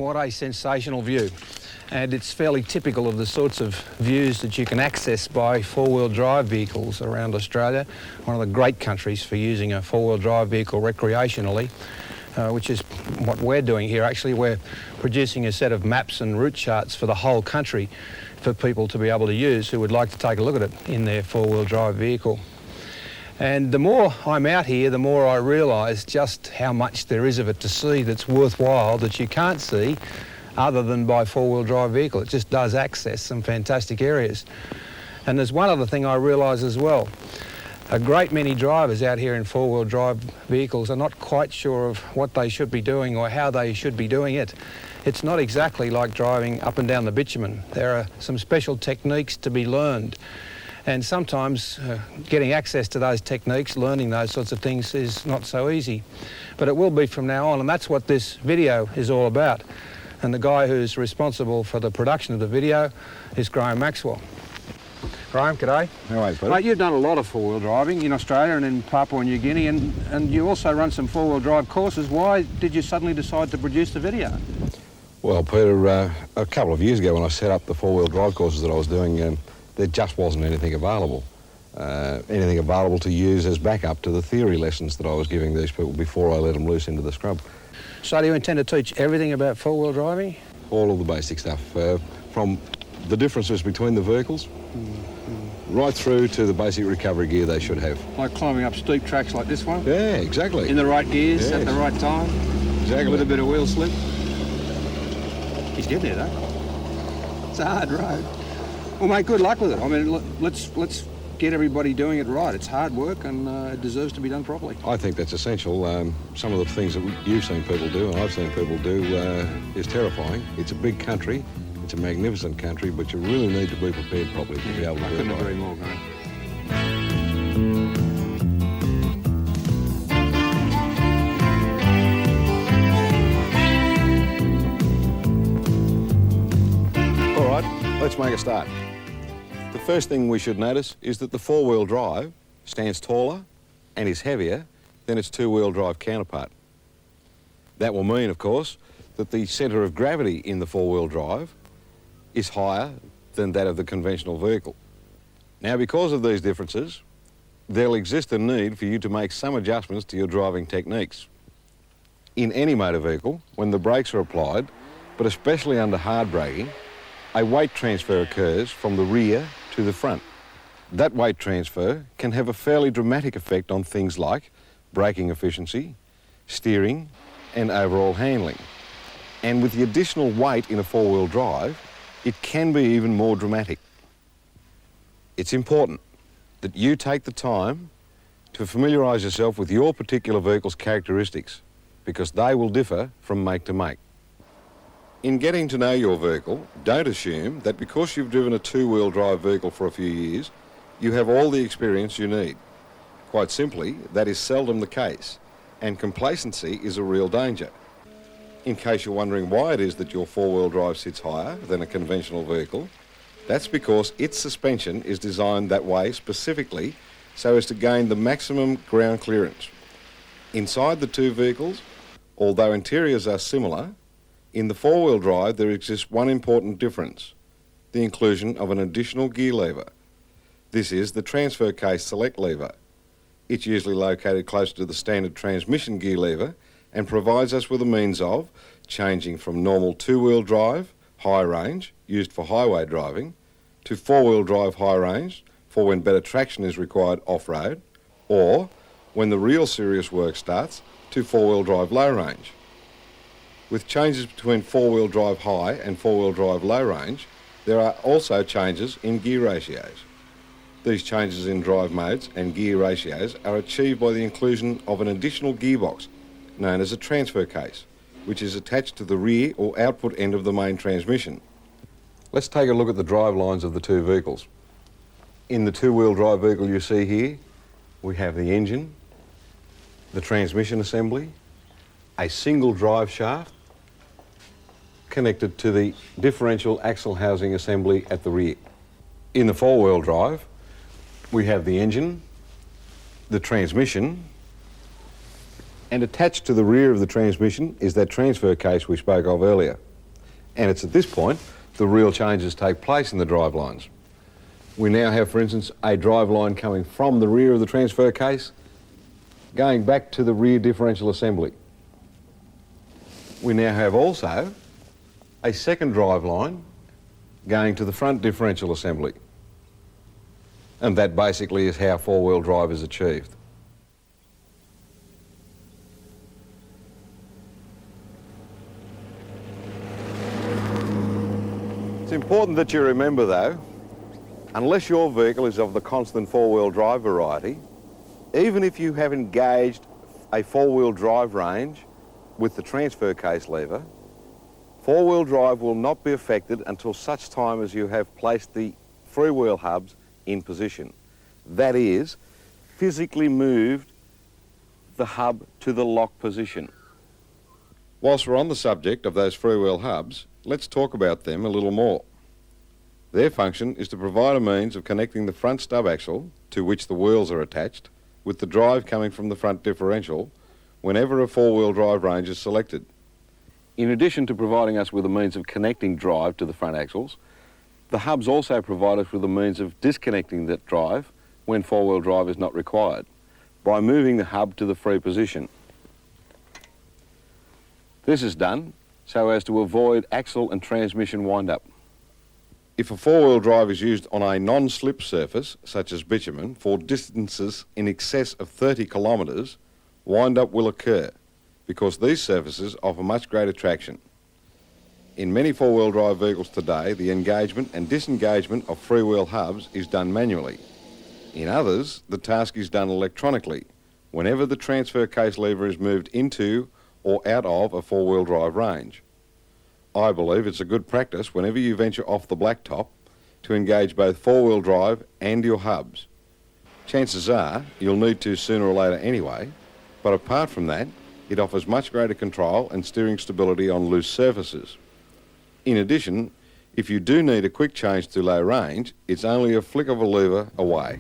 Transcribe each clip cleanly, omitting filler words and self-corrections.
What a sensational view. And it's fairly typical of the sorts of views that you can access by four-wheel drive vehicles around Australia, one of the great countries for using a four-wheel drive vehicle recreationally, which is what we're doing here. Actually, we're producing a set of maps and route charts for the whole country for people to be able to use who would like to take a look at it in their four-wheel drive vehicle. And the more I'm out here, the more I realise just how much there is of it to see that's worthwhile, that you can't see other than by four-wheel drive vehicle. It just does access some fantastic areas. And there's one other thing I realise as well. A great many drivers out here in four-wheel drive vehicles are not quite sure of what they should be doing or how they should be doing it. It's not exactly like driving up and down the bitumen. There are some special techniques to be learned. And sometimes getting access to those techniques, learning those sorts of things is not so easy. But it will be from now on, and that's what this video is all about. And the guy who's responsible for the production of the video is Graham Maxwell. Graham, g'day. How are you, Peter? Mate, you've done a lot of four-wheel driving in Australia and in Papua New Guinea, and you also run some four-wheel drive courses. Why did you suddenly decide to produce the video? Well, Peter, a couple of years ago when I set up the four-wheel drive courses that I was doing, there just wasn't anything available to use as backup to the theory lessons that I was giving these people before I let them loose into the scrub. So do you intend to teach everything about four-wheel driving? All of the basic stuff, from the differences between the vehicles, right through to the basic recovery gear they should have. Like climbing up steep tracks like this one? Yeah, exactly. In the right gears, yes, at the right time? Exactly. With a bit of wheel slip? He's getting there, though. It's a hard road. Well, mate, good luck with it. I mean, let's get everybody doing it right. It's hard work and it deserves to be done properly. I think that's essential. Some of the things that you've seen people do and I've seen people do is terrifying. It's a big country, it's a magnificent country, but you really need to be prepared properly to be able to do it. I couldn't agree more, Graham. All right, let's make a start. The first thing we should notice is that the four-wheel drive stands taller and is heavier than its two-wheel drive counterpart. That will mean, of course, that the centre of gravity in the four-wheel drive is higher than that of the conventional vehicle. Now, because of these differences, there'll exist a need for you to make some adjustments to your driving techniques. In any motor vehicle, when the brakes are applied, but especially under hard braking, a weight transfer occurs from the rear to the front. That weight transfer can have a fairly dramatic effect on things like braking efficiency, steering, and overall handling. And with the additional weight in a four-wheel drive, it can be even more dramatic. It's important that you take the time to familiarise yourself with your particular vehicle's characteristics, because they will differ from make to make. In getting to know your vehicle, don't assume that because you've driven a two-wheel drive vehicle for a few years, you have all the experience you need. Quite simply, that is seldom the case, and complacency is a real danger. In case you're wondering why it is that your four-wheel drive sits higher than a conventional vehicle, that's because its suspension is designed that way specifically so as to gain the maximum ground clearance. Inside the two vehicles, although interiors are similar, in the four-wheel drive there exists one important difference: the inclusion of an additional gear lever. This is the transfer case select lever. It's usually located closer to the standard transmission gear lever and provides us with a means of changing from normal two-wheel drive, high range, used for highway driving, to four-wheel drive high range, for when better traction is required off-road, or, when the real serious work starts, to four-wheel drive low range. With changes between four-wheel drive high and four-wheel drive low range, there are also changes in gear ratios. These changes in drive modes and gear ratios are achieved by the inclusion of an additional gearbox, known as a transfer case, which is attached to the rear or output end of the main transmission. Let's take a look at the drive lines of the two vehicles. In the two-wheel drive vehicle you see here, we have the engine, the transmission assembly, a single drive shaft connected to the differential axle housing assembly at the rear. In the four-wheel drive, we have the engine, the transmission, and attached to the rear of the transmission is that transfer case we spoke of earlier. And it's at this point the real changes take place in the drive lines. We now have, for instance, a drive line coming from the rear of the transfer case, going back to the rear differential assembly. We now have also a second drive line going to the front differential assembly. And that basically is how four-wheel drive is achieved. It's important that you remember, though, unless your vehicle is of the constant four-wheel drive variety, even if you have engaged a four-wheel drive range with the transfer case lever, four-wheel drive will not be affected until such time as you have placed the freewheel hubs in position. That is, physically moved the hub to the lock position. Whilst we're on the subject of those freewheel hubs, let's talk about them a little more. Their function is to provide a means of connecting the front stub axle, to which the wheels are attached, with the drive coming from the front differential whenever a four-wheel drive range is selected. In addition to providing us with a means of connecting drive to the front axles, the hubs also provide us with a means of disconnecting that drive when four-wheel drive is not required, by moving the hub to the free position. This is done so as to avoid axle and transmission wind-up. If a four-wheel drive is used on a non-slip surface, such as bitumen, for distances in excess of 30 kilometres, wind-up will occur because these surfaces offer much greater traction. In many four-wheel drive vehicles today, the engagement and disengagement of freewheel hubs is done manually. In others, the task is done electronically, whenever the transfer case lever is moved into or out of a four-wheel drive range. I believe it's a good practice whenever you venture off the blacktop to engage both four-wheel drive and your hubs. Chances are you'll need to sooner or later anyway, but apart from that, it offers much greater control and steering stability on loose surfaces. In addition, if you do need a quick change to low range, it's only a flick of a lever away.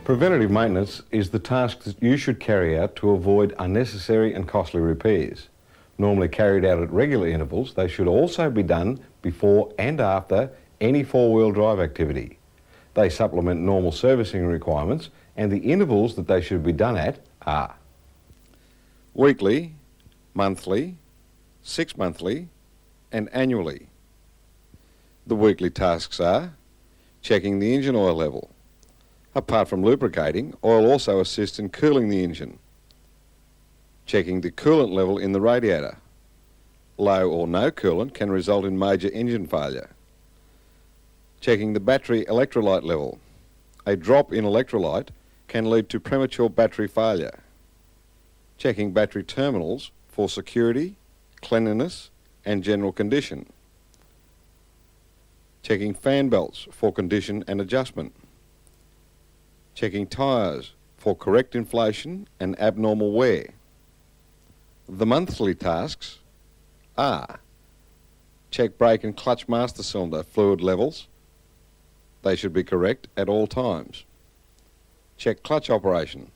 Preventative maintenance is the task that you should carry out to avoid unnecessary and costly repairs. Normally carried out at regular intervals, they should also be done before and after any four-wheel drive activity. They supplement normal servicing requirements, and the intervals that they should be done at are weekly, monthly, 6-monthly, and annually. The weekly tasks are checking the engine oil level. Apart from lubricating, oil also assists in cooling the engine. Checking the coolant level in the radiator. Low or no coolant can result in major engine failure. Checking the battery electrolyte level. A drop in electrolyte can lead to premature battery failure. Checking battery terminals for security, cleanliness, and general condition. Checking fan belts for condition and adjustment. Checking tyres for correct inflation and abnormal wear. The monthly tasks are check brake and clutch master cylinder fluid levels. They should be correct at all times. Check clutch operation.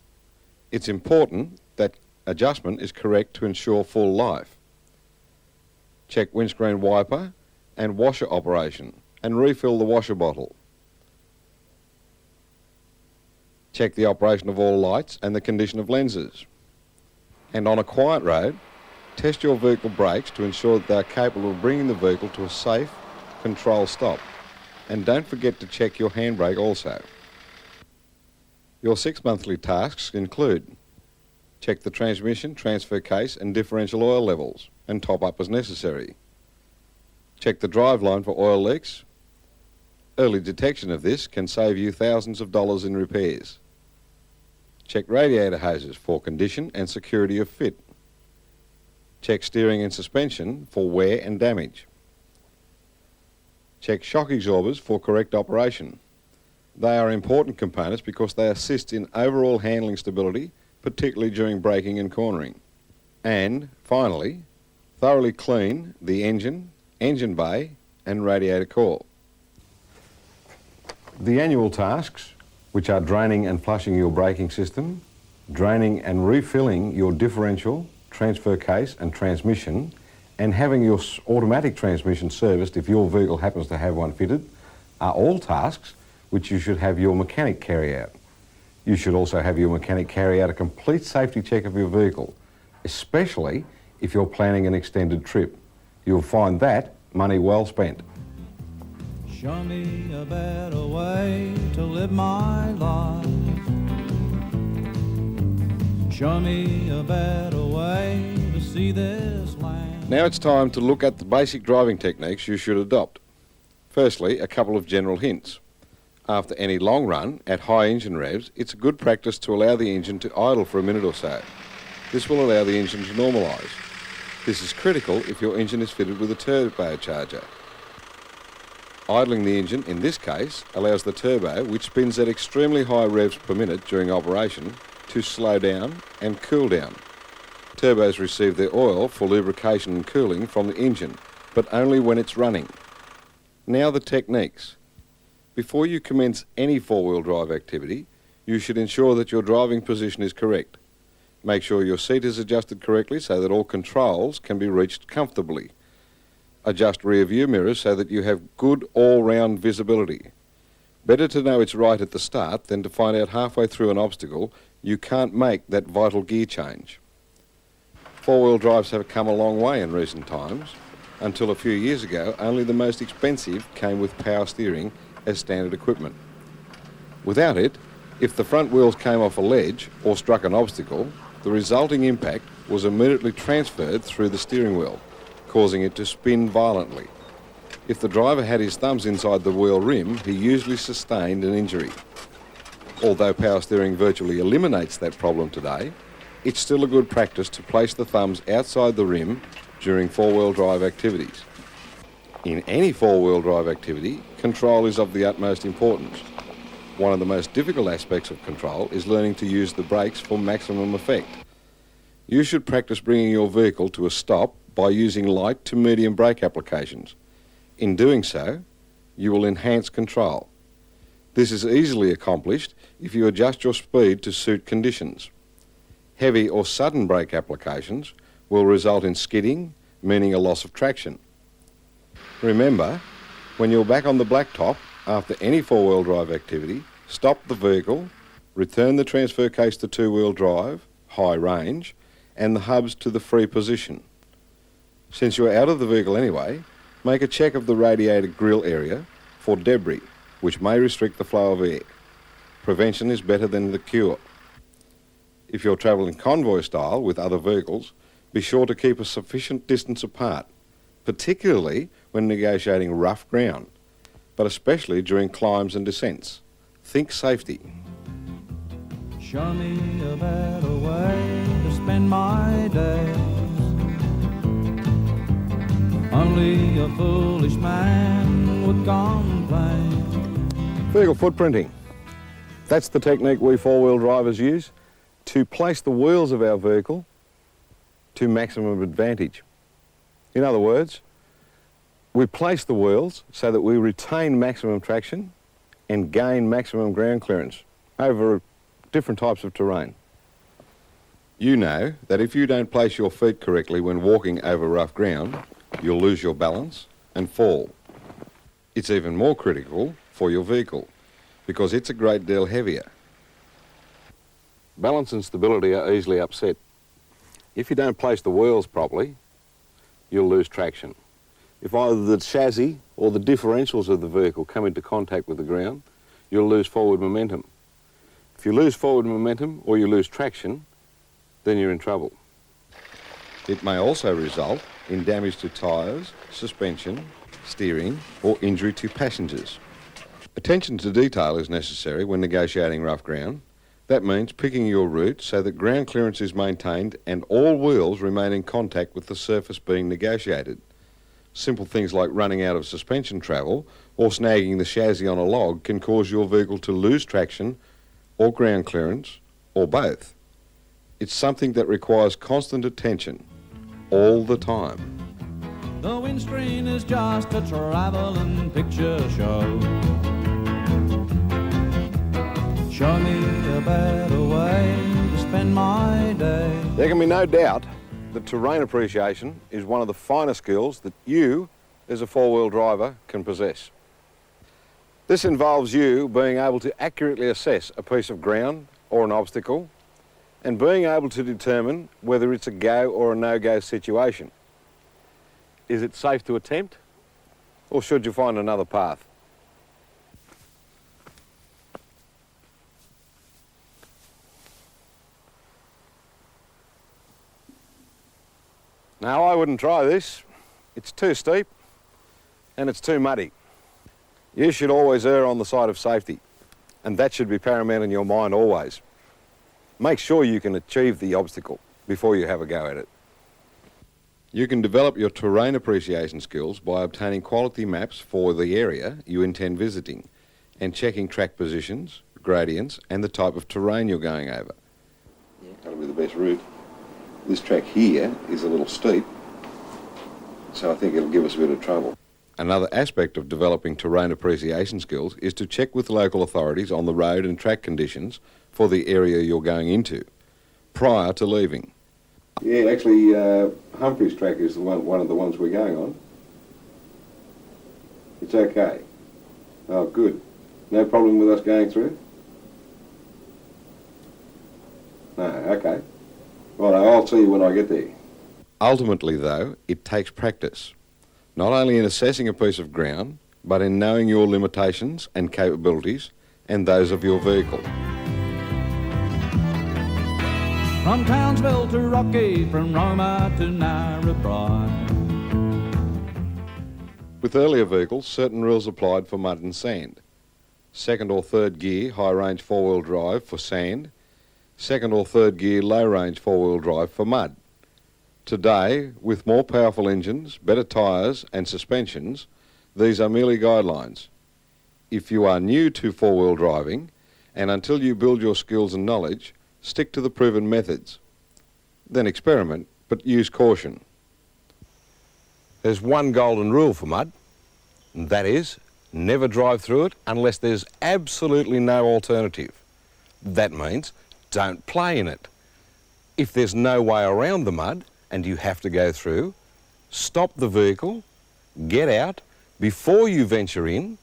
It's important that adjustment is correct to ensure full life. Check windscreen wiper and washer operation and refill the washer bottle. Check the operation of all lights and the condition of lenses. And on a quiet road, test your vehicle brakes to ensure that they are capable of bringing the vehicle to a safe, controlled stop. And don't forget to check your handbrake also. Your 6 monthly tasks include check the transmission, transfer case and differential oil levels and top up as necessary. Check the drive line for oil leaks. Early detection of this can save you thousands of dollars in repairs. Check radiator hoses for condition and security of fit. Check steering and suspension for wear and damage. Check shock absorbers for correct operation. They are important components because they assist in overall handling stability, particularly during braking and cornering. And finally, thoroughly clean the engine, engine bay and radiator core. The annual tasks, which are draining and flushing your braking system, draining and refilling your differential, transfer case and transmission, and having your automatic transmission serviced if your vehicle happens to have one fitted, are all tasks which you should have your mechanic carry out. You should also have your mechanic carry out a complete safety check of your vehicle, especially if you're planning an extended trip. You'll find that money well spent. Show me a better way to live my life. Show me a better way to see this land. Now it's time to look at the basic driving techniques you should adopt. Firstly, a couple of general hints. After any long run at high engine revs, it's a good practice to allow the engine to idle for a minute or so. This will allow the engine to normalise. This is critical if your engine is fitted with a turbocharger. Idling the engine, in this case, allows the turbo, which spins at extremely high revs per minute during operation, to slow down and cool down. Turbos receive their oil for lubrication and cooling from the engine, but only when it's running. Now the techniques. Before you commence any four-wheel drive activity, you should ensure that your driving position is correct. Make sure your seat is adjusted correctly so that all controls can be reached comfortably. Adjust rear view mirrors so that you have good all-round visibility. Better to know it's right at the start than to find out halfway through an obstacle you can't make that vital gear change. Four-wheel drives have come a long way in recent times. Until a few years ago, only the most expensive came with power steering as standard equipment. Without it, if the front wheels came off a ledge or struck an obstacle, the resulting impact was immediately transferred through the steering wheel, causing it to spin violently. If the driver had his thumbs inside the wheel rim, he usually sustained an injury. Although power steering virtually eliminates that problem today, it's still a good practice to place the thumbs outside the rim during four-wheel drive activities. In any four-wheel drive activity, control is of the utmost importance. One of the most difficult aspects of control is learning to use the brakes for maximum effect. You should practice bringing your vehicle to a stop by using light to medium brake applications. In doing so, you will enhance control. This is easily accomplished if you adjust your speed to suit conditions. Heavy or sudden brake applications will result in skidding, meaning a loss of traction. Remember, when you're back on the blacktop after any four-wheel drive activity, stop the vehicle, return the transfer case to two-wheel drive, high range, and the hubs to the free position. Since you're out of the vehicle anyway, make a check of the radiator grille area for debris, which may restrict the flow of air. Prevention is better than the cure. If you're travelling convoy style with other vehicles, be sure to keep a sufficient distance apart, particularly when negotiating rough ground, but especially during climbs and descents. Think safety. Show me a better way to spend my days. Only a foolish man would complain. Vehicle footprinting. That's the technique we four-wheel drivers use to place the wheels of our vehicle to maximum advantage. In other words, we place the wheels so that we retain maximum traction and gain maximum ground clearance over different types of terrain. You know that if you don't place your feet correctly when walking over rough ground, you'll lose your balance and fall. It's even more critical for your vehicle because it's a great deal heavier. Balance and stability are easily upset. If you don't place the wheels properly, you'll lose traction. If either the chassis or the differentials of the vehicle come into contact with the ground, you'll lose forward momentum. If you lose forward momentum or you lose traction, then you're in trouble. It may also result in damage to tyres, suspension, steering, or injury to passengers. Attention to detail is necessary when negotiating rough ground. That means picking your route so that ground clearance is maintained and all wheels remain in contact with the surface being negotiated. Simple things like running out of suspension travel or snagging the chassis on a log can cause your vehicle to lose traction or ground clearance or both. It's something that requires constant attention all the time. The windscreen is just a traveling picture show. Show me a better way to spend my day. There can be no doubt that terrain appreciation is one of the finer skills that you, as a four-wheel driver, can possess. This involves you being able to accurately assess a piece of ground or an obstacle and being able to determine whether it's a go or a no-go situation. Is it safe to attempt, or should you find another path? No, I wouldn't try this. It's too steep and it's too muddy. You should always err on the side of safety, and that should be paramount in your mind always. Make sure you can achieve the obstacle before you have a go at it. You can develop your terrain appreciation skills by obtaining quality maps for the area you intend visiting and checking track positions, gradients and the type of terrain you're going over. That'll be the best route. This track here is a little steep, so I think it'll give us a bit of trouble. Another aspect of developing terrain appreciation skills is to check with local authorities on the road and track conditions for the area you're going into prior to leaving. Yeah, actually, Humphreys track is one of the ones we're going on. It's okay. Oh, good. No problem with us going through? No, okay. Right, I'll see you when I get there. Ultimately, though, it takes practice, not only in assessing a piece of ground, but in knowing your limitations and capabilities and those of your vehicle. From Townsville to Rocky, from Roma to Narrabri. With earlier vehicles, certain rules applied for mud and sand. Second or third gear high-range four-wheel drive for sand, second or third gear low-range four-wheel drive for mud. Today, with more powerful engines, better tyres and suspensions, these are merely guidelines. If you are new to four-wheel driving, and until you build your skills and knowledge, stick to the proven methods. Then experiment, but use caution. There's one golden rule for mud, and that is never drive through it unless there's absolutely no alternative. That means don't play in it. If there's no way around the mud and you have to go through, stop the vehicle, get out, before you venture in,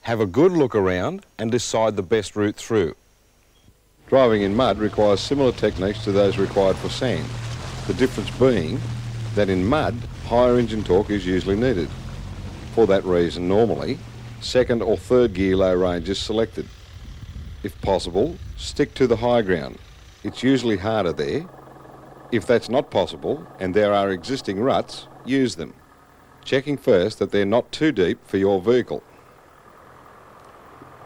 have a good look around and decide the best route through. Driving in mud requires similar techniques to those required for sand, the difference being that in mud, higher engine torque is usually needed. For that reason, normally, second or third gear low range is selected. If possible, stick to the high ground. It's usually harder there. If that's not possible and there are existing ruts, use them, checking first that they're not too deep for your vehicle.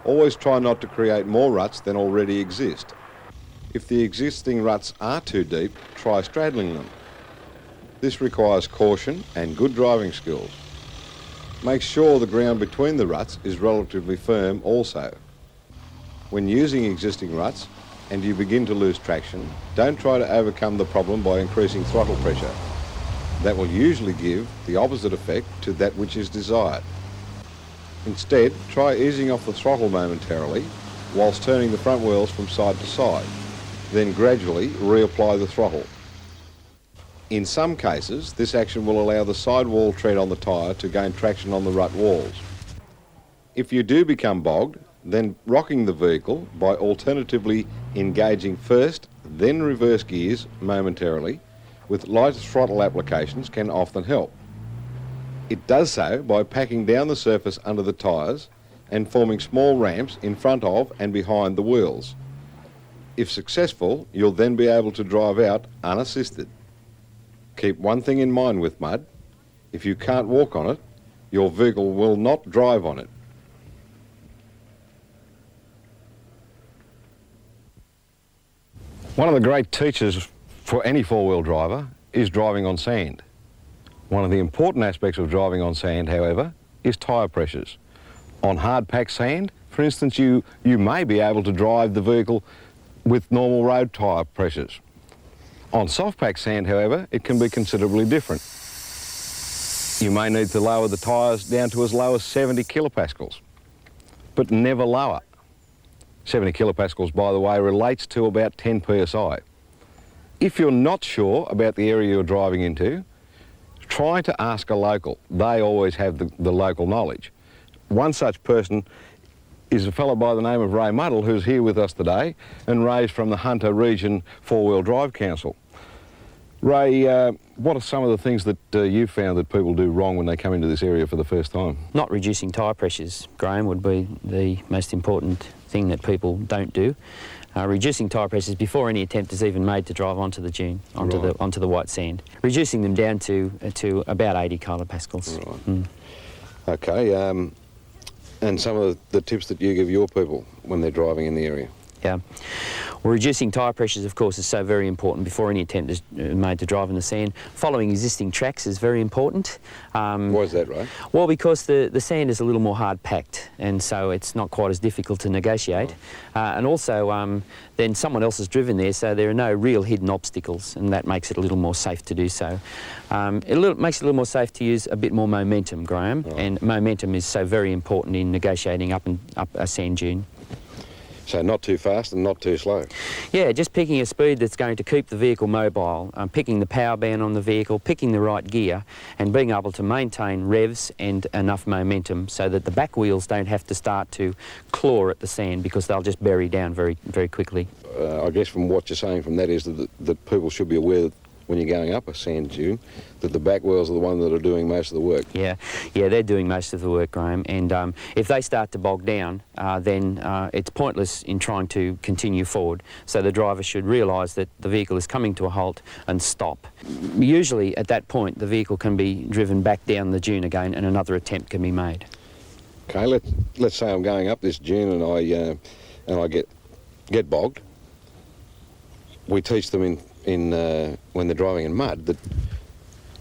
Always try not to create more ruts than already exist. If the existing ruts are too deep, try straddling them. This requires caution and good driving skills. Make sure the ground between the ruts is relatively firm also. When using existing ruts and you begin to lose traction, don't try to overcome the problem by increasing throttle pressure. That will usually give the opposite effect to that which is desired. Instead, try easing off the throttle momentarily whilst turning the front wheels from side to side. Then gradually reapply the throttle. In some cases, this action will allow the sidewall tread on the tyre to gain traction on the rut walls. If you do become bogged, then rocking the vehicle by alternatively engaging first, then reverse gears momentarily with light throttle applications can often help. It does so by packing down the surface under the tyres and forming small ramps in front of and behind the wheels. If successful, you'll then be able to drive out unassisted. Keep one thing in mind with mud: if you can't walk on it, your vehicle will not drive on it. One of the great teachers for any four-wheel driver is driving on sand. One of the important aspects of driving on sand, however, is tyre pressures. On hard-packed sand, for instance, you may be able to drive the vehicle with normal road tyre pressures. On soft-packed sand, however, it can be considerably different. You may need to lower the tyres down to as low as 70 kilopascals, but never lower. 70 kilopascals, by the way, relates to about 10 psi. If you're not sure about the area you're driving into, try to ask a local. They always have the local knowledge. One such person is a fellow by the name of Ray Muddle, who's here with us today, and Ray's from the Hunter Region Four-Wheel Drive Council. Ray, what are some of the things that you've found that people do wrong when they come into this area for the first time? Not reducing tyre pressures, Graham, would be the most important thing that people don't do. Reducing tyre pressures before any attempt is even made to drive onto the dune, onto the white sand. Reducing them down to about 80 kilopascals. Right. Okay, and some of the tips that you give your people when they're driving in the area? Yeah. Well, reducing tyre pressures, of course, is so very important before any attempt is made to drive in the sand. Following existing tracks is very important. Why is that, Ray? Well, because the sand is a little more hard-packed, and so it's not quite as difficult to negotiate. And also, then someone else has driven there, so there are no real hidden obstacles, and that makes it a little more safe to do so. Makes it a little more safe to use a bit more momentum, Graham, and momentum is so very important in negotiating up a sand dune. So not too fast and not too slow. Yeah, just picking a speed that's going to keep the vehicle mobile, picking the power band on the vehicle, picking the right gear, and being able to maintain revs and enough momentum so that the back wheels don't have to start to claw at the sand because they'll just bury down very, very quickly. I guess from what you're saying from that is that people should be aware that when you're going up a sand dune, that the back wheels are the ones that are doing most of the work. Yeah, they're doing most of the work, Graham, and if they start to bog down, then it's pointless in trying to continue forward. So the driver should realise that the vehicle is coming to a halt and stop. Usually at that point the vehicle can be driven back down the dune again and another attempt can be made. Okay, let's say I'm going up this dune and I get bogged. We teach them when they're driving in mud that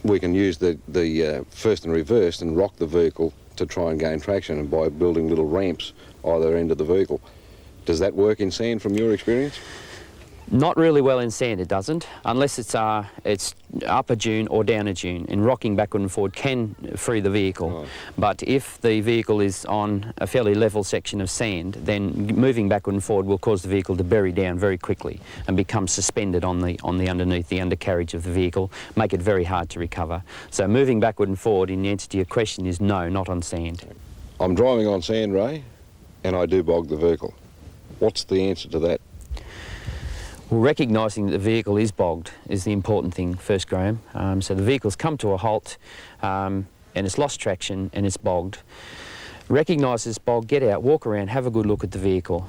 we can use the first and reverse and rock the vehicle to try and gain traction, and by building little ramps either end of the vehicle. Does that work in sand from your experience? Not really well in sand, it doesn't, unless it's up a dune or down a dune, and rocking backward and forward can free the vehicle. Right. But if the vehicle is on a fairly level section of sand, then moving backward and forward will cause the vehicle to bury down very quickly and become suspended on the underneath the undercarriage of the vehicle, make it very hard to recover. So moving backward and forward, in answer to your question, is no, not on sand. I'm driving on sand, Ray, and I do bog the vehicle. What's the answer to that? Well, recognising that the vehicle is bogged is the important thing first, Graham. So the vehicle's come to a halt and it's lost traction and it's bogged. Recognise this bog, get out, walk around, have a good look at the vehicle.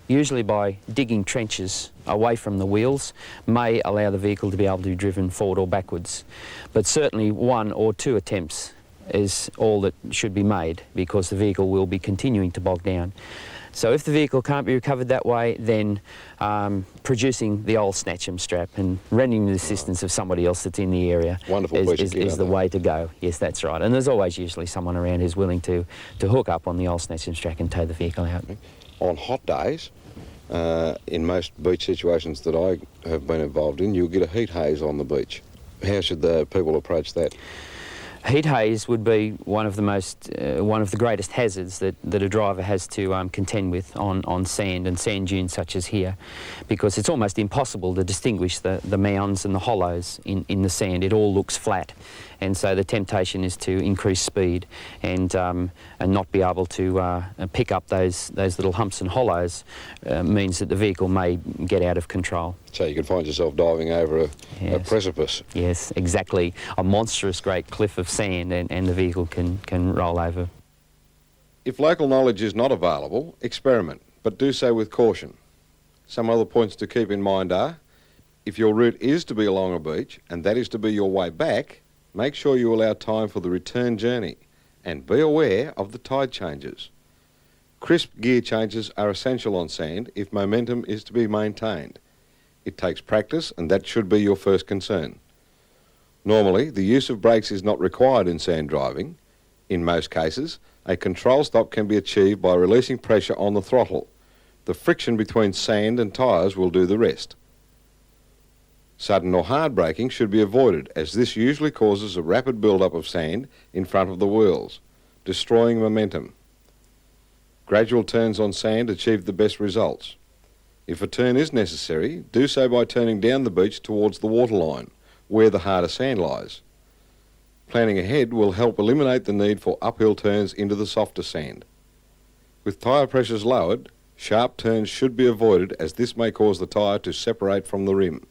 Usually by digging trenches away from the wheels may allow the vehicle to be able to be driven forward or backwards. But certainly 1 or 2 attempts is all that should be made because the vehicle will be continuing to bog down. So if the vehicle can't be recovered that way, then producing the old snatch-em strap and rendering the assistance of somebody else that's in the area is the way to go. Yes, that's right. And there's always usually someone around who's willing to hook up on the old snatch-em strap and tow the vehicle out. On hot days, in most beach situations that I have been involved in, you'll get a heat haze on the beach. How should the people approach that? Heat haze would be one of the greatest hazards that a driver has to contend with on sand and sand dunes such as here, because it's almost impossible to distinguish the mounds and the hollows in the sand. It all looks flat, and so the temptation is to increase speed and not be able to pick up those little humps and hollows means that the vehicle may get out of control. So you can find yourself diving over a precipice. Yes, exactly. A monstrous great cliff of sand and the vehicle can roll over. If local knowledge is not available, experiment, but do so with caution. Some other points to keep in mind are, if your route is to be along a beach and that is to be your way back, make sure you allow time for the return journey and be aware of the tide changes. Crisp gear changes are essential on sand if momentum is to be maintained. It takes practice and that should be your first concern. Normally, the use of brakes is not required in sand driving. In most cases, a control stop can be achieved by releasing pressure on the throttle. The friction between sand and tyres will do the rest. Sudden or hard braking should be avoided, as this usually causes a rapid build-up of sand in front of the wheels, destroying momentum. Gradual turns on sand achieve the best results. If a turn is necessary, do so by turning down the beach towards the waterline, where the harder sand lies. Planning ahead will help eliminate the need for uphill turns into the softer sand. With tyre pressures lowered, sharp turns should be avoided, as this may cause the tyre to separate from the rim.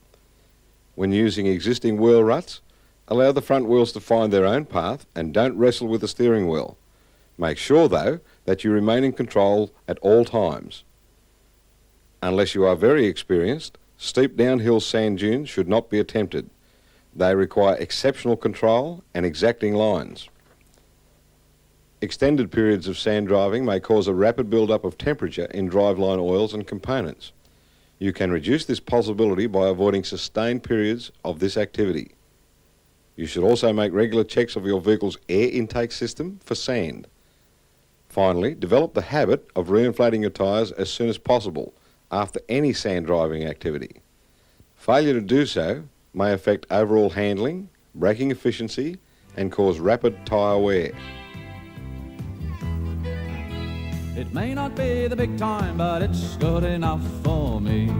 When using existing wheel ruts, allow the front wheels to find their own path and don't wrestle with the steering wheel. Make sure, though, that you remain in control at all times. Unless you are very experienced, steep downhill sand dunes should not be attempted. They require exceptional control and exacting lines. Extended periods of sand driving may cause a rapid build-up of temperature in driveline oils and components. You can reduce this possibility by avoiding sustained periods of this activity. You should also make regular checks of your vehicle's air intake system for sand. Finally, develop the habit of reinflating your tyres as soon as possible after any sand driving activity. Failure to do so may affect overall handling, braking efficiency, and cause rapid tyre wear. It may not be the big time, but it's good enough for me.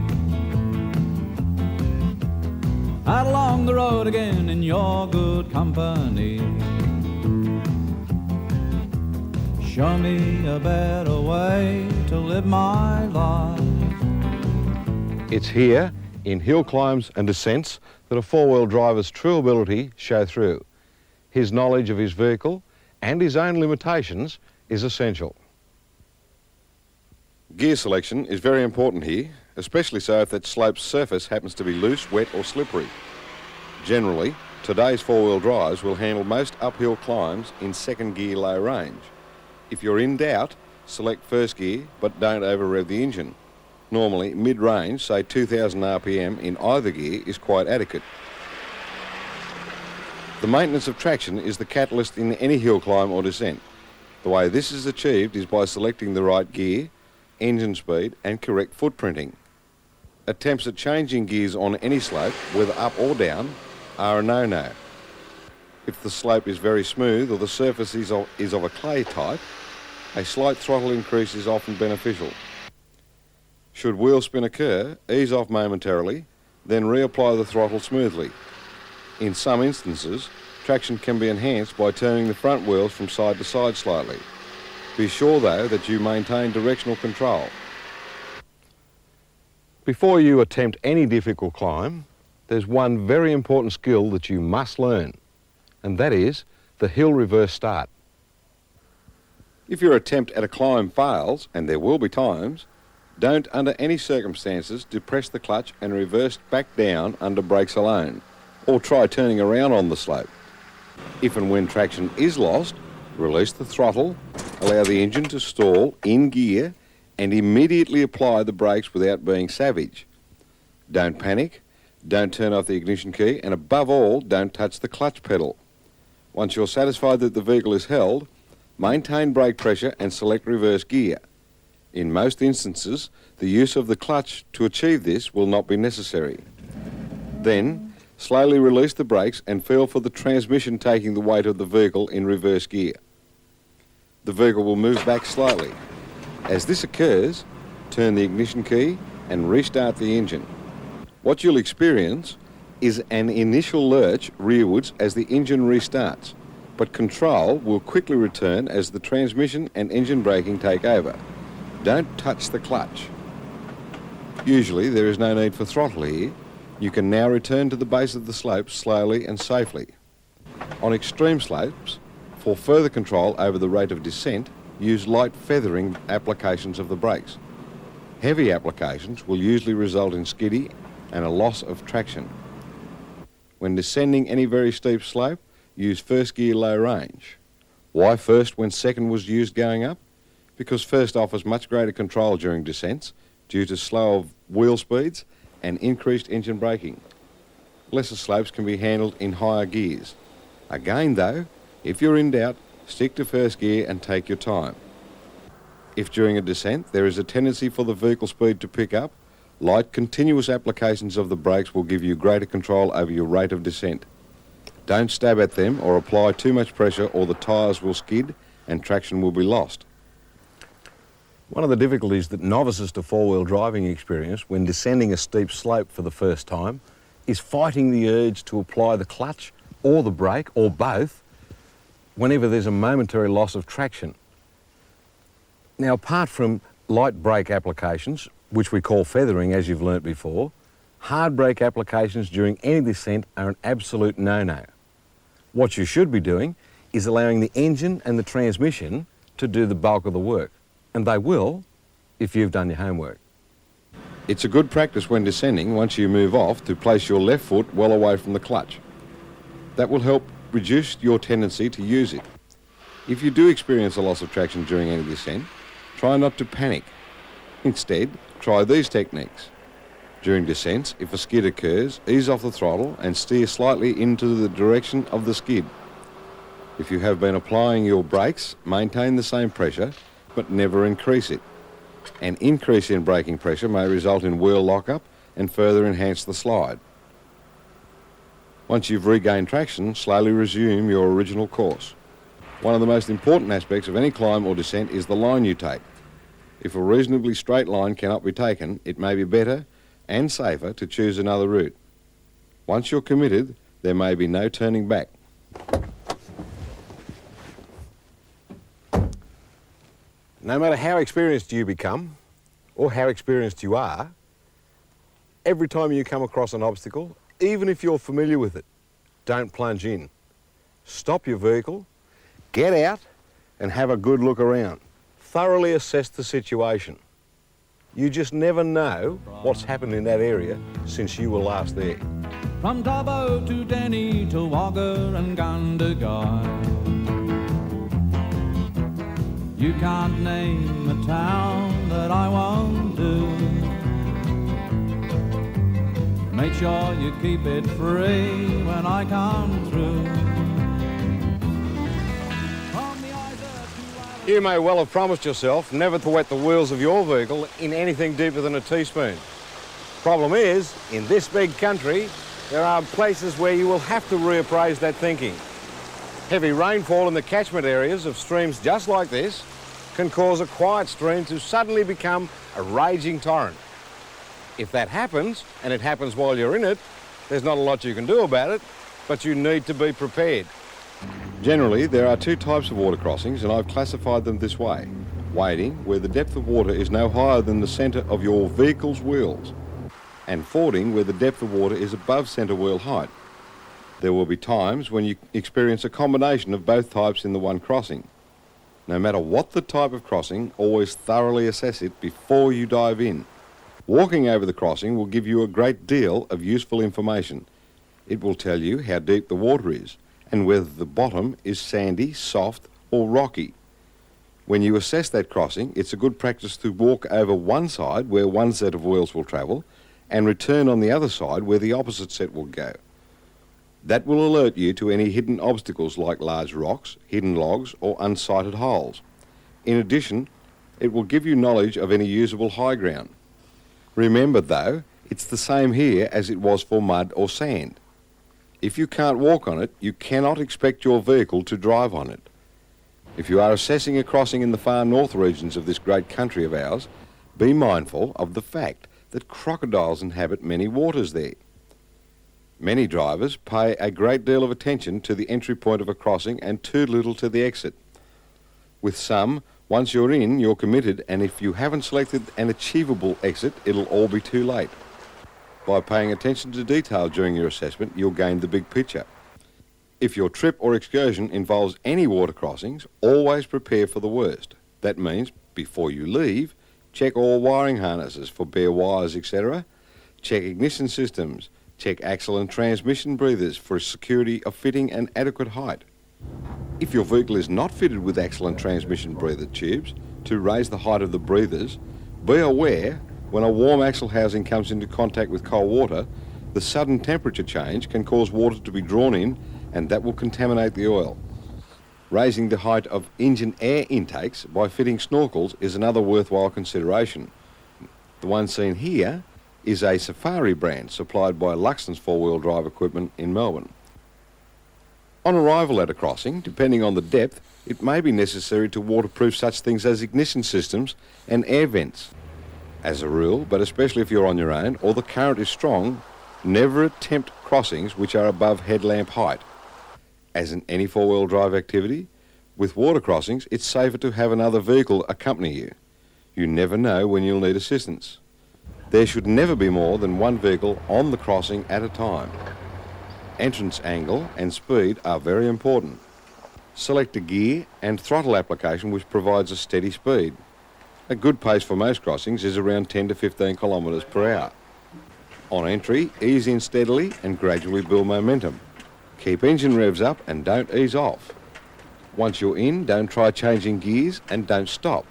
Out along the road again in your good company. Show me a better way to live my life. It's here, in hill climbs and descents, that a four-wheel driver's true ability show through. His knowledge of his vehicle and his own limitations is essential. Gear selection is very important here, especially so if that slope's surface happens to be loose, wet or slippery. Generally, today's four-wheel drives will handle most uphill climbs in second gear low range. If you're in doubt, select first gear, but don't over-rev the engine. Normally, mid-range, say 2000 RPM in either gear, is quite adequate. The maintenance of traction is the catalyst in any hill climb or descent. The way this is achieved is by selecting the right gear, engine speed and correct footprinting. Attempts at changing gears on any slope, whether up or down, are a no-no. If the slope is very smooth or the surface is of a clay type, a slight throttle increase is often beneficial. Should wheel spin occur, ease off momentarily, then reapply the throttle smoothly. In some instances, traction can be enhanced by turning the front wheels from side to side slightly. Be sure, though, that you maintain directional control. Before you attempt any difficult climb, there's one very important skill that you must learn, and that is the hill reverse start. If your attempt at a climb fails, and there will be times, don't under any circumstances depress the clutch and reverse back down under brakes alone, or try turning around on the slope. If and when traction is lost, release the throttle, allow the engine to stall in gear, and immediately apply the brakes without being savage. Don't panic, don't turn off the ignition key, and above all, don't touch the clutch pedal. Once you're satisfied that the vehicle is held, maintain brake pressure and select reverse gear. In most instances, the use of the clutch to achieve this will not be necessary. Then, slowly release the brakes and feel for the transmission taking the weight of the vehicle in reverse gear. The vehicle will move back slightly. As this occurs, turn the ignition key and restart the engine. What you'll experience is an initial lurch rearwards as the engine restarts, but control will quickly return as the transmission and engine braking take over. Don't touch the clutch. Usually there is no need for throttle here. You can now return to the base of the slope slowly and safely. On extreme slopes, for further control over the rate of descent, use light feathering applications of the brakes. Heavy applications will usually result in skiddy and a loss of traction. When descending any very steep slope, use first gear low range. Why first when second was used going up? Because first offers much greater control during descents due to slower wheel speeds and increased engine braking. Lesser slopes can be handled in higher gears. Again though, if you're in doubt, stick to first gear and take your time. If during a descent there is a tendency for the vehicle speed to pick up, light continuous applications of the brakes will give you greater control over your rate of descent. Don't stab at them or apply too much pressure or the tyres will skid and traction will be lost. One of the difficulties that novices to four-wheel driving experience when descending a steep slope for the first time is fighting the urge to apply the clutch or the brake, or both, whenever there's a momentary loss of traction. Now, apart from light brake applications, which we call feathering as you've learnt before, hard brake applications during any descent are an absolute no-no. What you should be doing is allowing the engine and the transmission to do the bulk of the work. And they will if you've done your homework. It's a good practice when descending, once you move off, to place your left foot well away from the clutch. That will help reduce your tendency to use it. If you do experience a loss of traction during any descent, try not to panic. Instead, try these techniques. During descents, if a skid occurs, ease off the throttle and steer slightly into the direction of the skid. If you have been applying your brakes, maintain the same pressure, but never increase it. An increase in braking pressure may result in wheel lockup and further enhance the slide. Once you've regained traction, slowly resume your original course. One of the most important aspects of any climb or descent is the line you take. If a reasonably straight line cannot be taken, it may be better and safer to choose another route. Once you're committed, there may be no turning back. No matter how experienced you become, or how experienced you are, every time you come across an obstacle, even if you're familiar with it, don't plunge in. Stop your vehicle, get out, and have a good look around. Thoroughly assess the situation. You just never know what's happened in that area since you were last there. From Tabo to Denny to Wagga and Gundagai, you can't name a town that I won't do. Make sure you keep it free when I come through. You may well have promised yourself never to wet the wheels of your vehicle in anything deeper than a teaspoon. Problem is, in this big country, there are places where you will have to reappraise that thinking. Heavy rainfall in the catchment areas of streams just like this can cause a quiet stream to suddenly become a raging torrent. If that happens, and it happens while you're in it, there's not a lot you can do about it, but you need to be prepared. Generally, there are two types of water crossings, and I've classified them this way. Wading, where the depth of water is no higher than the centre of your vehicle's wheels, and fording, where the depth of water is above centre wheel height. There will be times when you experience a combination of both types in the one crossing. No matter what the type of crossing, always thoroughly assess it before you dive in. Walking over the crossing will give you a great deal of useful information. It will tell you how deep the water is and whether the bottom is sandy, soft or rocky. When you assess that crossing, it's a good practice to walk over one side where one set of wheels will travel and return on the other side where the opposite set will go. That will alert you to any hidden obstacles like large rocks, hidden logs or unsighted holes. In addition, it will give you knowledge of any usable high ground. Remember though, it's the same here as it was for mud or sand. If you can't walk on it, you cannot expect your vehicle to drive on it. If you are assessing a crossing in the far north regions of this great country of ours, be mindful of the fact that crocodiles inhabit many waters there. Many drivers pay a great deal of attention to the entry point of a crossing and too little to the exit. With some, once you're in, you're committed, and if you haven't selected an achievable exit, it'll all be too late. By paying attention to detail during your assessment, you'll gain the big picture. If your trip or excursion involves any water crossings, always prepare for the worst. That means, before you leave, check all wiring harnesses for bare wires, etc. Check ignition systems. Check axle and transmission breathers for security of fitting and adequate height. If your vehicle is not fitted with axle and transmission breather tubes to raise the height of the breathers, be aware when a warm axle housing comes into contact with cold water, the sudden temperature change can cause water to be drawn in and that will contaminate the oil. Raising the height of engine air intakes by fitting snorkels is another worthwhile consideration. The one seen here is a Safari brand supplied by Luxton's four-wheel drive equipment in Melbourne. On arrival at a crossing, depending on the depth, it may be necessary to waterproof such things as ignition systems and air vents. As a rule, but especially if you're on your own or the current is strong, never attempt crossings which are above headlamp height. As in any four-wheel drive activity, with water crossings, it's safer to have another vehicle accompany you. You never know when you'll need assistance. There should never be more than one vehicle on the crossing at a time. Entrance angle and speed are very important. Select a gear and throttle application which provides a steady speed. A good pace for most crossings is around 10 to 15 kilometres per hour. On entry, ease in steadily and gradually build momentum. Keep engine revs up and don't ease off. Once you're in, don't try changing gears and don't stop.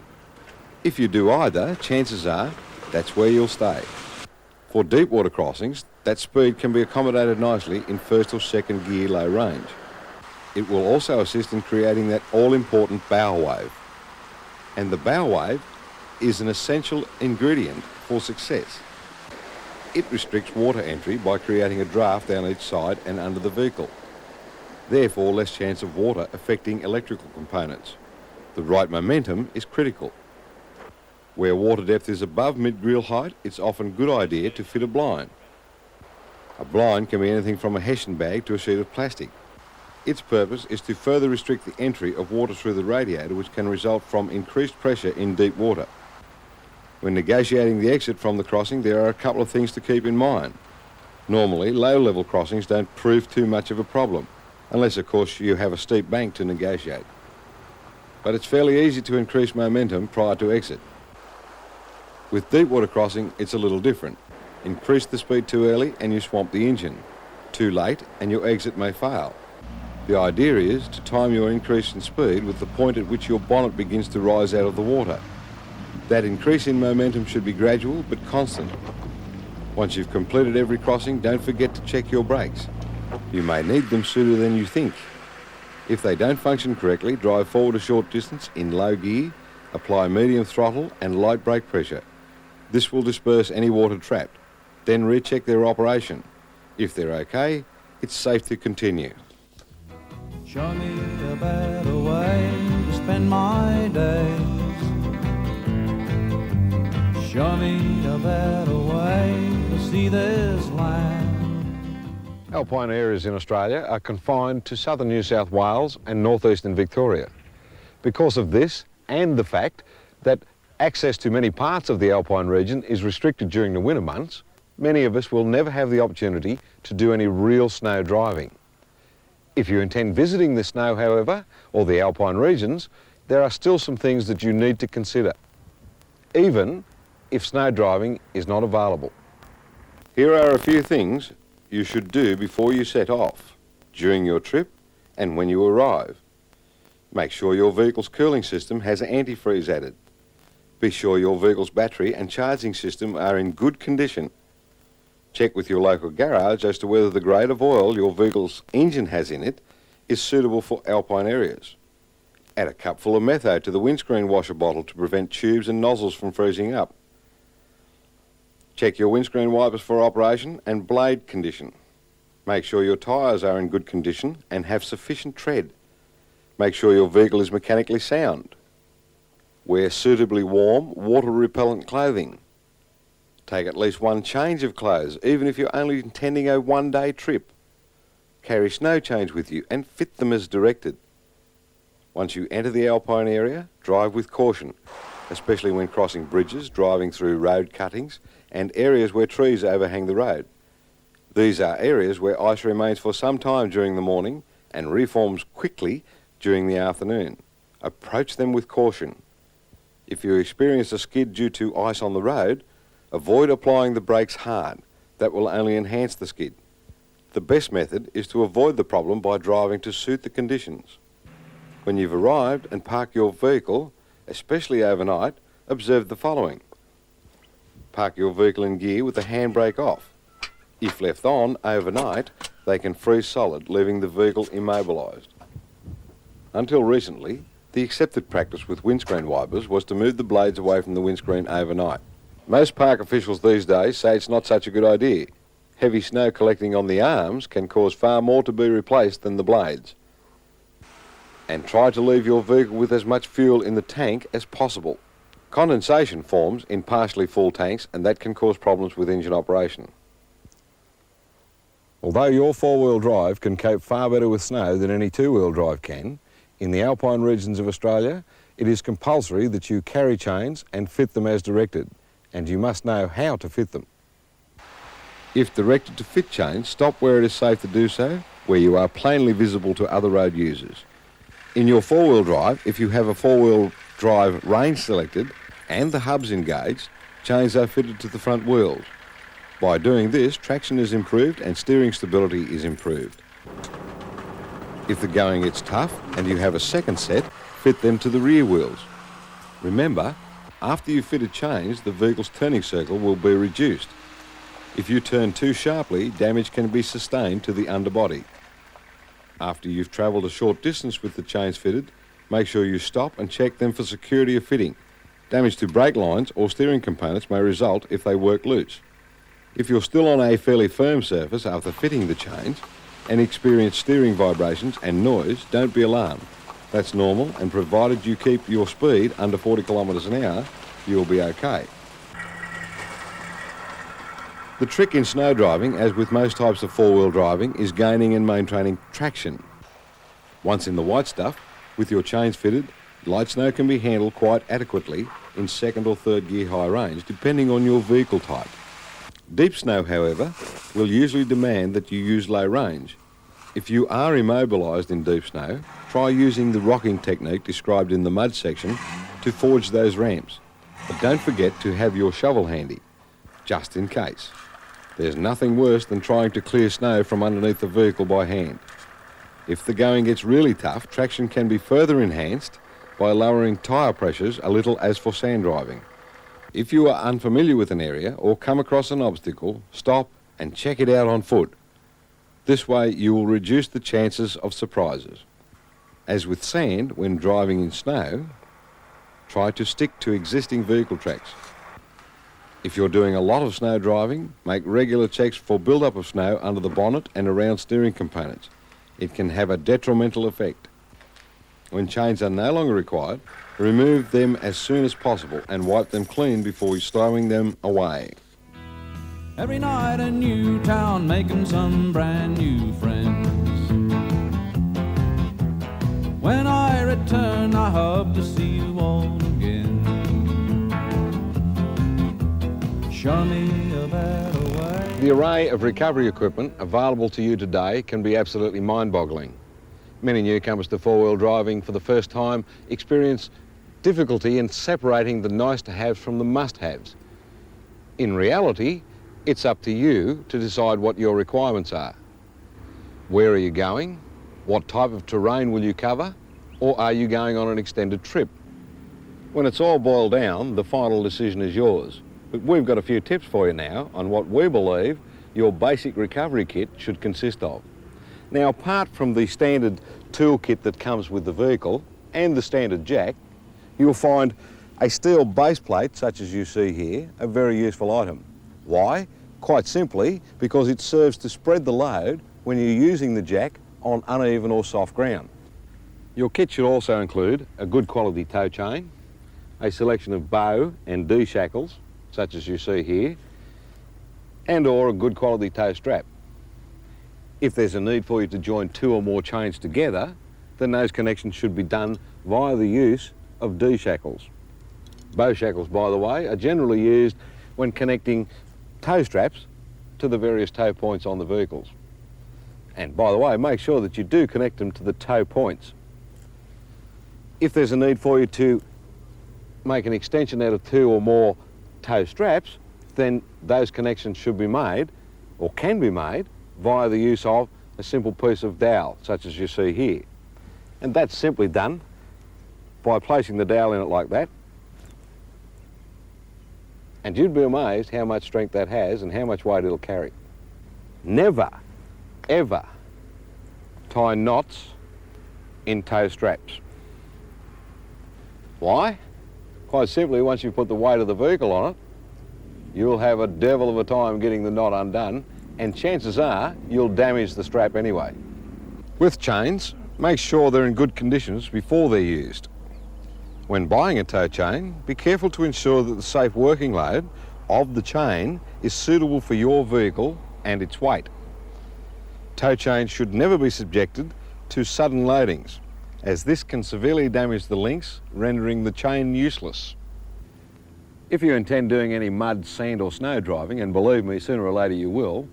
If you do either, chances are that's where you'll stay. For deep water crossings, that speed can be accommodated nicely in first or second gear low range. It will also assist in creating that all-important bow wave. And the bow wave is an essential ingredient for success. It restricts water entry by creating a draft down each side and under the vehicle. Therefore, less chance of water affecting electrical components. The right momentum is critical. Where water depth is above mid-grill height, it's often a good idea to fit a blind. A blind can be anything from a Hessian bag to a sheet of plastic. Its purpose is to further restrict the entry of water through the radiator, which can result from increased pressure in deep water. When negotiating the exit from the crossing, there are a couple of things to keep in mind. Normally, low-level crossings don't prove too much of a problem, unless, of course, you have a steep bank to negotiate. But it's fairly easy to increase momentum prior to exit. With deep water crossing, it's a little different. Increase the speed too early and you swamp the engine. Too late and your exit may fail. The idea is to time your increase in speed with the point at which your bonnet begins to rise out of the water. That increase in momentum should be gradual but constant. Once you've completed every crossing, don't forget to check your brakes. You may need them sooner than you think. If they don't function correctly, drive forward a short distance in low gear, apply medium throttle and light brake pressure. This will disperse any water trapped. Then recheck their operation. If they're okay, it's safe to continue. Show me a better way to spend my days. Show me a better way to see this land. Alpine areas in Australia are confined to southern New South Wales and northeastern Victoria. Because of this and the fact that access to many parts of the Alpine region is restricted during the winter months, many of us will never have the opportunity to do any real snow driving. If you intend visiting the snow, however, or the Alpine regions, there are still some things that you need to consider, even if snow driving is not available. Here are a few things you should do before you set off, during your trip, and when you arrive. Make sure your vehicle's cooling system has antifreeze added. Be sure your vehicle's battery and charging system are in good condition. Check with your local garage as to whether the grade of oil your vehicle's engine has in it is suitable for Alpine areas. Add a cupful of metho to the windscreen washer bottle to prevent tubes and nozzles from freezing up. Check your windscreen wipers for operation and blade condition. Make sure your tyres are in good condition and have sufficient tread. Make sure your vehicle is mechanically sound. Wear suitably warm, water-repellent clothing. Take at least one change of clothes, even if you're only intending a one-day trip. Carry snow chains with you and fit them as directed. Once you enter the Alpine area, drive with caution, especially when crossing bridges, driving through road cuttings, and areas where trees overhang the road. These are areas where ice remains for some time during the morning and reforms quickly during the afternoon. Approach them with caution. If you experience a skid due to ice on the road, avoid applying the brakes hard. That will only enhance the skid. The best method is to avoid the problem by driving to suit the conditions. When you've arrived and parked your vehicle, especially overnight, observe the following. Park your vehicle in gear with the handbrake off. If left on overnight, they can freeze solid, leaving the vehicle immobilised. Until recently, the accepted practice with windscreen wipers was to move the blades away from the windscreen overnight. Most park officials these days say it's not such a good idea. Heavy snow collecting on the arms can cause far more to be replaced than the blades. And try to leave your vehicle with as much fuel in the tank as possible. Condensation forms in partially full tanks, and that can cause problems with engine operation. Although your four-wheel drive can cope far better with snow than any two-wheel drive can, in the alpine regions of Australia, it is compulsory that you carry chains and fit them as directed, and you must know how to fit them. If directed to fit chains, stop where it is safe to do so, where you are plainly visible to other road users. In your four-wheel drive, if you have a four-wheel drive range selected and the hubs engaged, chains are fitted to the front wheels. By doing this, traction is improved and steering stability is improved. If the going gets tough and you have a second set, fit them to the rear wheels. Remember, after you've fitted chains, the vehicle's turning circle will be reduced. If you turn too sharply, damage can be sustained to the underbody. After you've travelled a short distance with the chains fitted, make sure you stop and check them for security of fitting. Damage to brake lines or steering components may result if they work loose. If you're still on a fairly firm surface after fitting the chains and experience steering vibrations and noise, don't be alarmed. That's normal, and provided you keep your speed under 40 kilometres an hour, you'll be okay. The trick in snow driving, as with most types of four-wheel driving, is gaining and maintaining traction. Once in the white stuff, with your chains fitted, light snow can be handled quite adequately in second or third gear high range, depending on your vehicle type. Deep snow, however, will usually demand that you use low range. If you are immobilised in deep snow, try using the rocking technique described in the mud section to forge those ramps. But don't forget to have your shovel handy, just in case. There's nothing worse than trying to clear snow from underneath the vehicle by hand. If the going gets really tough, traction can be further enhanced by lowering tyre pressures a little as for sand driving. If you are unfamiliar with an area or come across an obstacle, stop and check it out on foot. This way you will reduce the chances of surprises. As with sand, when driving in snow, try to stick to existing vehicle tracks. If you're doing a lot of snow driving, make regular checks for build-up of snow under the bonnet and around steering components. It can have a detrimental effect. When chains are no longer required, remove them as soon as possible and wipe them clean before stowing them away. Every night a new town, making some brand new friends. When I return, I hope to see you all again. Show me a better way. The array of recovery equipment available to you today can be absolutely mind-boggling. Many newcomers to four-wheel driving for the first time experience difficulty in separating the nice-to-haves from the must-haves. In reality, it's up to you to decide what your requirements are. Where are you going? What type of terrain will you cover? Or are you going on an extended trip? When it's all boiled down, the final decision is yours. But we've got a few tips for you now on what we believe your basic recovery kit should consist of. Now, apart from the standard toolkit that comes with the vehicle and the standard jack, you'll find a steel base plate, such as you see here, a very useful item. Why? Quite simply because it serves to spread the load when you're using the jack on uneven or soft ground. Your kit should also include a good quality tow chain, a selection of bow and D shackles, such as you see here, and or a good quality tow strap. If there's a need for you to join two or more chains together, then those connections should be done via the use of D shackles. Bow shackles, by the way, are generally used when connecting tow straps to the various tow points on the vehicles. And by the way, make sure that you do connect them to the tow points. If there's a need for you to make an extension out of two or more tow straps, then those connections should be made, or can be made, via the use of a simple piece of dowel, such as you see here. And that's simply done by placing the dowel in it like that. And you'd be amazed how much strength that has and how much weight it'll carry. Never, ever tie knots in tow straps. Why? Quite simply, once you put the weight of the vehicle on it, you'll have a devil of a time getting the knot undone, and chances are you'll damage the strap anyway. With chains, Make sure they're in good conditions before they're used. When buying a tow chain, be careful to ensure that the safe working load of the chain is suitable for your vehicle and its weight. Tow chains should never be subjected to sudden loadings, as this can severely damage the links, rendering the chain useless. If you intend doing any mud, sand or snow driving, and believe me, sooner or later you will,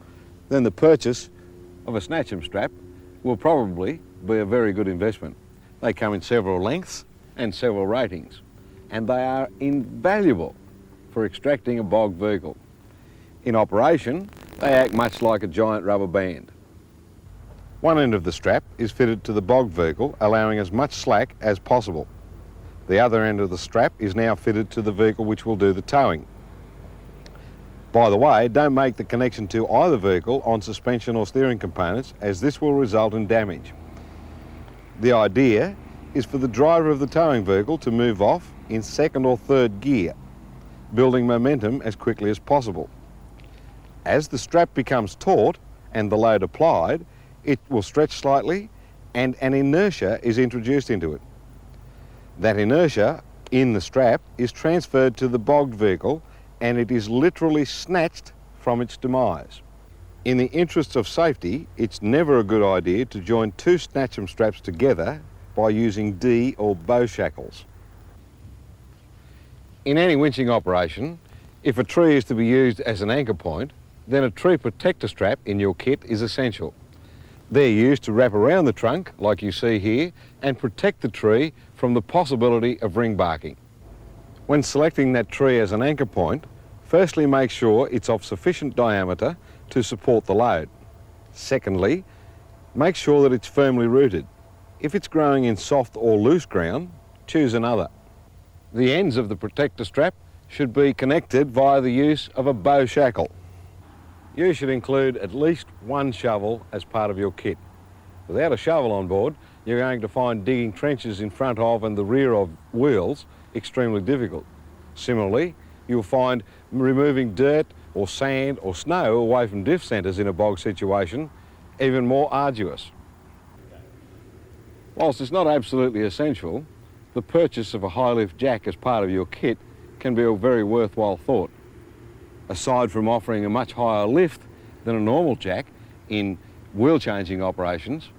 then the purchase of a Snatchem strap will probably be a very good investment. They come in several lengths and several ratings, and they are invaluable for extracting a bogged vehicle. In operation, they act much like a giant rubber band. One end of the strap is fitted to the bogged vehicle, allowing as much slack as possible. The other end of the strap is now fitted to the vehicle which will do the towing. By the way, don't make the connection to either vehicle on suspension or steering components, as this will result in damage. The idea is for the driver of the towing vehicle to move off in second or third gear, building momentum as quickly as possible. As the strap becomes taut and the load applied, it will stretch slightly and an inertia is introduced into it. That inertia in the strap is transferred to the bogged vehicle and it is literally snatched from its demise. In the interests of safety, it's never a good idea to join two Snatchem straps together by using D or bow shackles. In any winching operation, if a tree is to be used as an anchor point, then a tree protector strap in your kit is essential. They're used to wrap around the trunk, like you see here, and protect the tree from the possibility of ring barking. When selecting that tree as an anchor point, firstly make sure it's of sufficient diameter to support the load. Secondly, make sure that it's firmly rooted. If it's growing in soft or loose ground, choose another. The ends of the protector strap should be connected via the use of a bow shackle. You should include at least one shovel as part of your kit. Without a shovel on board, you're going to find digging trenches in front of and the rear of wheels extremely difficult. Similarly, you'll find removing dirt or sand or snow away from diff centres in a bog situation even more arduous. Whilst it's not absolutely essential, the purchase of a high-lift jack as part of your kit can be a very worthwhile thought. Aside from offering a much higher lift than a normal jack in wheel changing operations,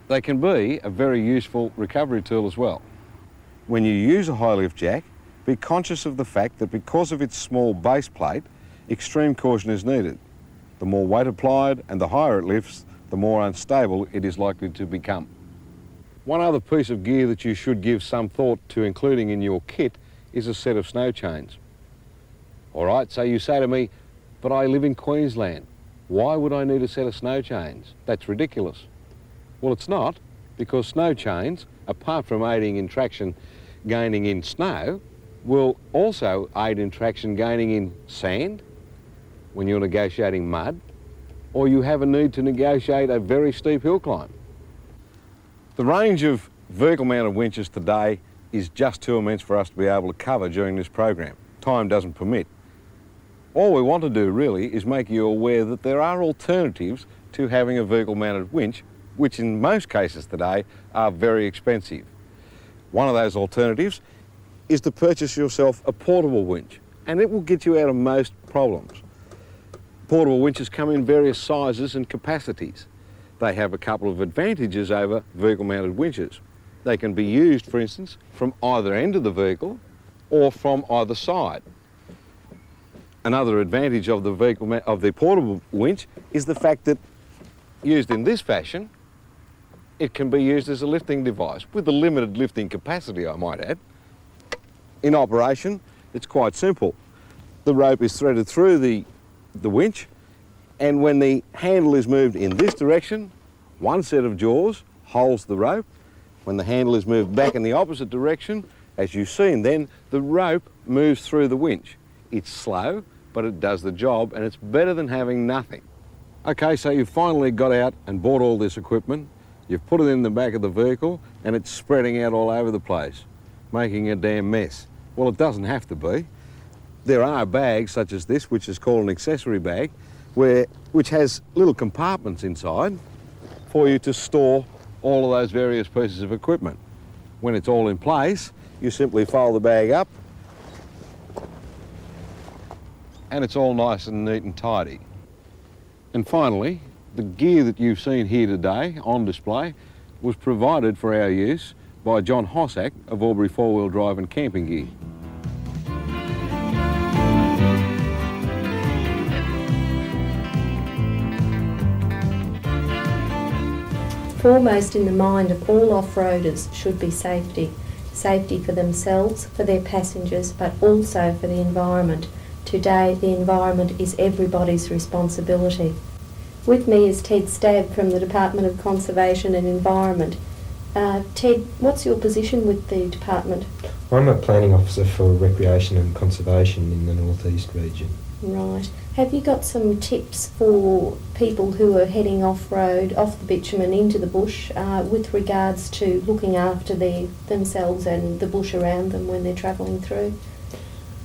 they can be a very useful recovery tool as well. When you use a high-lift jack, be conscious of the fact that because of its small base plate, extreme caution is needed. The more weight applied and the higher it lifts, the more unstable it is likely to become. One other piece of gear that you should give some thought to including in your kit is a set of snow chains. All right, so you say to me, but I live in Queensland. Why would I need a set of snow chains? That's ridiculous. Well, it's not, because snow chains, apart from aiding in traction gaining in snow, will also aid in traction gaining in sand when you're negotiating mud, or you have a need to negotiate a very steep hill climb. The range of vehicle-mounted winches today is just too immense for us to be able to cover during this program. Time doesn't permit. All we want to do really is make you aware that there are alternatives to having a vehicle-mounted winch, which in most cases today are very expensive. One of those alternatives is to purchase yourself a portable winch, and it will get you out of most problems. Portable winches come in various sizes and capacities. They have a couple of advantages over vehicle-mounted winches. They can be used, for instance, from either end of the vehicle or from either side. Another advantage of the portable winch is the fact that, used in this fashion, it can be used as a lifting device with a limited lifting capacity, I might add. In operation, it's quite simple. The rope is threaded through the winch, and when the handle is moved in this direction, one set of jaws holds the rope. When the handle is moved back in the opposite direction, as you've seen then, the rope moves through the winch. It's slow, but it does the job, and it's better than having nothing. Okay, so you've finally got out and bought all this equipment, you've put it in the back of the vehicle, and it's spreading out all over the place, making a damn mess. Well, it doesn't have to be. There are bags such as this, which is called an accessory bag, which has little compartments inside for you to store all of those various pieces of equipment. When it's all in place, you simply fold the bag up and it's all nice and neat and tidy. And finally, the gear that you've seen here today on display was provided for our use by John Hossack of Albury Four-Wheel Drive and Camping Gear. Foremost in the mind of all off-roaders should be safety. Safety for themselves, for their passengers, but also for the environment. Today, the environment is everybody's responsibility. With me is Ted Stabb from the Department of Conservation and Environment. Ted, what's your position with the department? I'm a planning officer for recreation and conservation in the North East region. Right. Have you got some tips for people who are heading off-road, off the bitumen into the bush, with regards to looking after themselves and the bush around them when they're travelling through?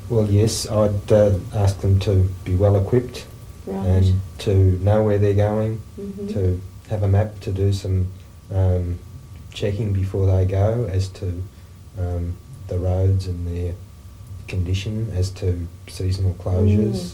Well, yes, I'd ask them to be well equipped Right. and to know where they're going, to have a map, to do some checking before they go as to the roads and their condition, as to seasonal closures.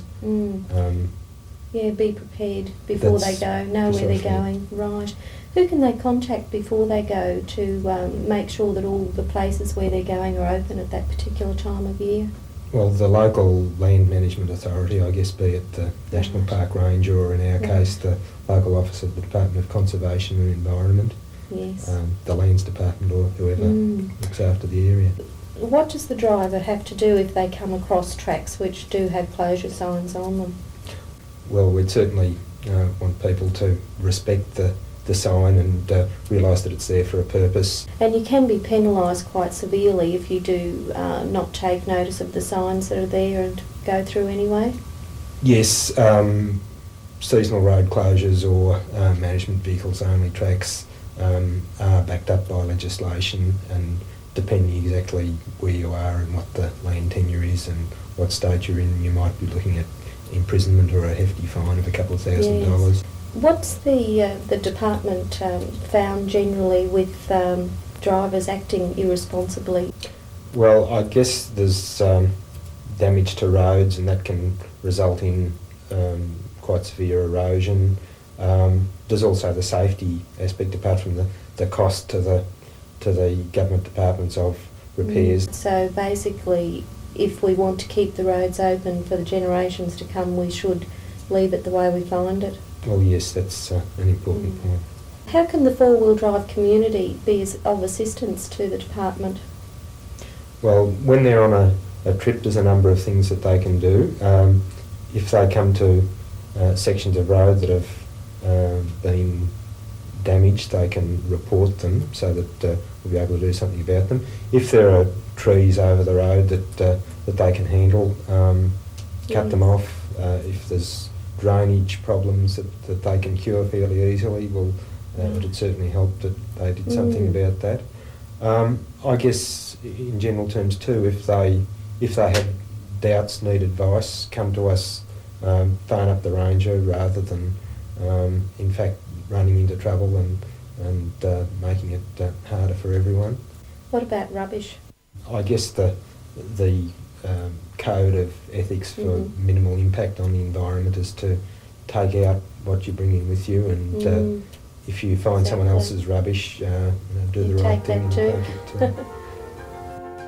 Yeah, be prepared before they That's go, know where they're precisely it. going. Right. Who can they contact before they go to make sure that all the places where they're going are open at that particular time of year? Well, the local land management authority, I guess, be it the National Park Ranger or in our case the local office of the Department of Conservation and Environment, Yes. the Lands Department or whoever looks after the area. What does the driver have to do if they come across tracks which do have closure signs on them? Well, we'd certainly want people to respect the sign and realise that it's there for a purpose. And you can be penalised quite severely if you do not take notice of the signs that are there and go through anyway. Yes, seasonal road closures or management vehicles only tracks are backed up by legislation, and depending exactly where you are and what the land tenure is and what state you're in, you might be looking at imprisonment or a hefty fine of a couple of $1,000. What's the department found generally with drivers acting irresponsibly? Well, I guess there's damage to roads, and that can result in quite severe erosion. There's also the safety aspect, apart from the cost to the government departments of repairs. So basically, if we want to keep the roads open for the generations to come, we should leave it the way we find it. Well, yes, that's an important point. How can the four-wheel drive community be of assistance to the department? Well, when they're on a trip, there's a number of things that they can do. If they come to sections of road that have been damaged, they can report them so that we'll be able to do something about them. If there are trees over the road that they can handle, cut them off. If there's drainage problems that they can cure fairly easily, well, it would certainly help that they did something about that. I guess in general terms too, if they have doubts, need advice, come to us, phone up the ranger rather than in fact running into trouble and making it harder for everyone. What about rubbish? I guess the code of ethics for minimal impact on the environment is to take out what you bring in with you, and if you find someone else's rubbish, do the right thing and take it too.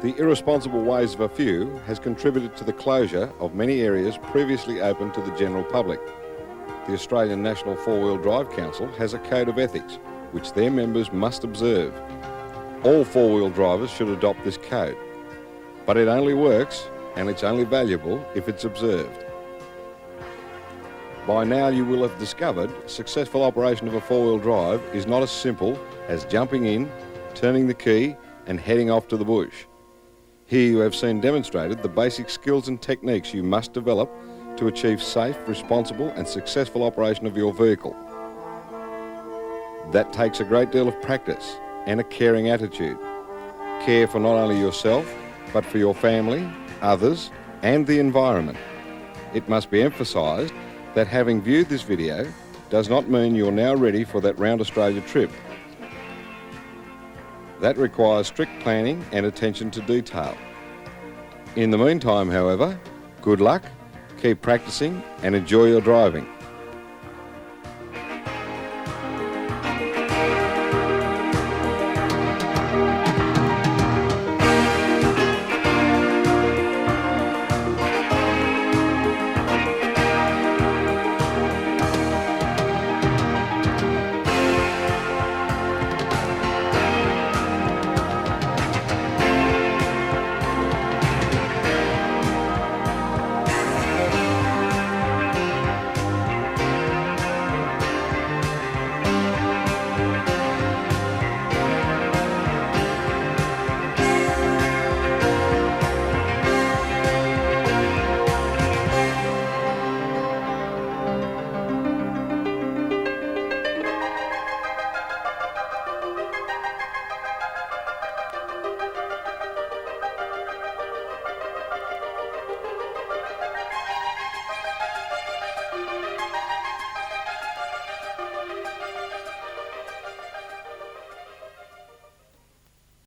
The irresponsible ways of a few has contributed to the closure of many areas previously open to the general public. The Australian National Four-Wheel Drive Council has a code of ethics which their members must observe. All four-wheel drivers should adopt this code, but it only works and it's only valuable if it's observed. By now you will have discovered successful operation of a four-wheel drive is not as simple as jumping in, turning the key and heading off to the bush. Here you have seen demonstrated the basic skills and techniques you must develop to achieve safe, responsible and successful operation of your vehicle. That takes a great deal of practice and a caring attitude. Care for not only yourself, but for your family, others and the environment. It must be emphasised that having viewed this video does not mean you're now ready for that round Australia trip. That requires strict planning and attention to detail. In the meantime, however, good luck, keep practicing and enjoy your driving.